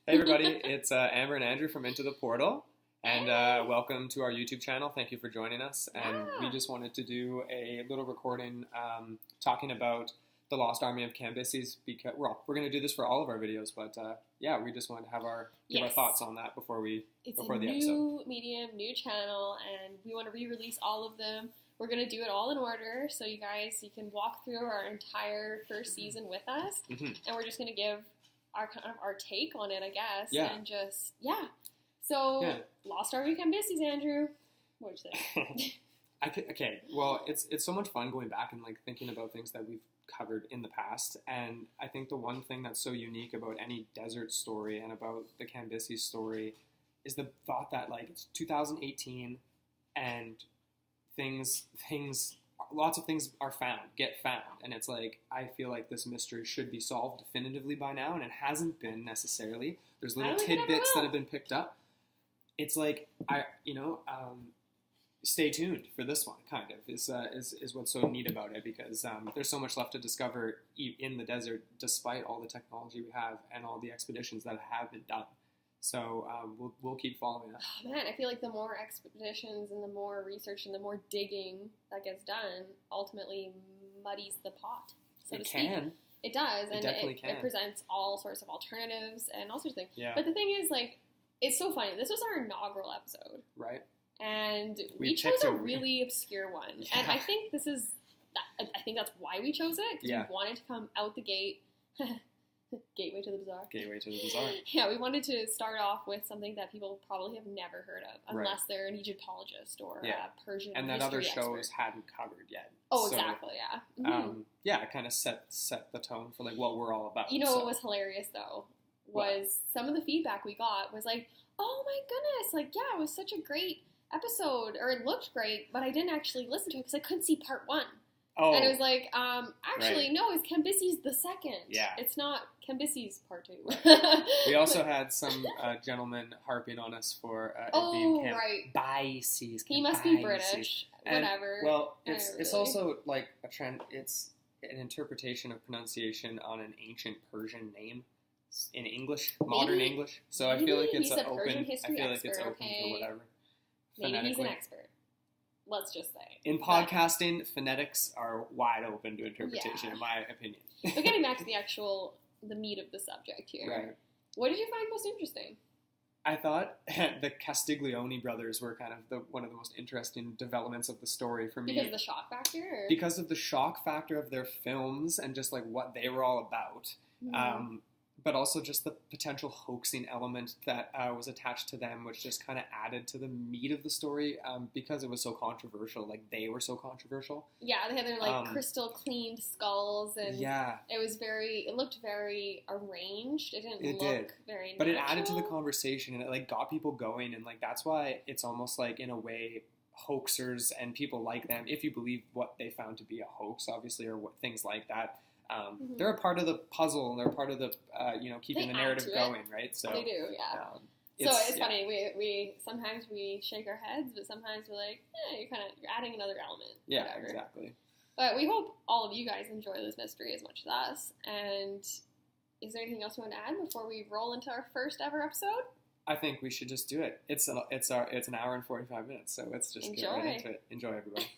Hey everybody, it's Amber and Andrew from Into the Portal, and welcome to our YouTube channel. Thank you for joining us, and we just wanted to do a little recording talking about the Lost Army of Cambyses, because we're going to do this for all of our videos, but yeah, we just wanted to have our thoughts on that before the episode. It's a new medium, new channel, and we want to re-release all of them. We're going to do it all in order, so you can walk through our entire first season with us, and we're just going to give our take on it, I guess, and just, So, Lost Army of Cambyses, Andrew. What would you say? Okay, well, it's so much fun going back and like thinking about things that we've covered in the past, and I think the one thing that's so unique about any desert story and about the Cambyses story is the thought that like it's 2018 and lots of things get found, and it's like I feel like this mystery should be solved definitively by now, and it hasn't been necessarily. There's little tidbits that have been picked up. It's like stay tuned for this one. Kind of is what's so neat about it, because there's so much left to discover in the desert, despite all the technology we have and all the expeditions that have been done. So we'll keep following that. Oh, man, I feel like the more expeditions and the more research and the more digging that gets done ultimately muddies the pot, so to speak. It does, and it presents all sorts of alternatives and all sorts of things. Yeah. But the thing is, like, it's so funny. This was our inaugural episode. Right. And we chose a really obscure one. Yeah. And I think I think that's why we chose it, because we wanted to come out the gate. Gateway to the Bazaar. Gateway to the Bazaar. Yeah, we wanted to start off with something that people probably have never heard of, unless they're an Egyptologist or a Persian history and that other shows expert. hadn't covered yet. Oh, so, exactly, yeah. Mm-hmm. It kind of set the tone for like what we're all about. You know what was hilarious, though, was some of the feedback we got was like, oh my goodness, like, yeah, it was such a great episode, or it looked great, but I didn't actually listen to it because I couldn't see part one. Oh, and it was like, actually, no, it's Cambyses the second. Yeah. It's not Cambyses part 2. We also had some gentleman harping on us for being Cambyses. He must be British. And, whatever. Well, it's also like a trend. It's an interpretation of pronunciation on an ancient Persian name in English, modern English. So I feel like it's open. I feel like it's open for whatever. Maybe he's an expert. Let's just say. In podcasting, phonetics are wide open to interpretation, in my opinion. But getting back to the meat of the subject here. Right. What did you find most interesting? I thought the Castiglione brothers were kind of one of the most interesting developments of the story for me. Because of the shock factor? Or? Because of the shock factor of their films and just like what they were all about. Mm-hmm. But also just the potential hoaxing element that was attached to them, which just kind of added to the meat of the story, because it was so controversial. Like, they were so controversial. Yeah, they had their, like, crystal cleaned skulls, and it looked very arranged. It didn't look very natural. But it added to the conversation, and it, like, got people going, and, like, that's why it's almost like, in a way, hoaxers and people like them, if you believe what they found to be a hoax, obviously, or things like that, they're a part of the puzzle, and they're a part of the, keeping the narrative going, right? So they do, yeah. So it's funny. We sometimes we shake our heads, but sometimes we're like, you're adding another element. Yeah, whatever. Exactly. But we hope all of you guys enjoy this mystery as much as us. And is there anything else you want to add before we roll into our first ever episode? I think we should just do it. It's an hour and 45 minutes, so let's just get right into it. Enjoy, everybody.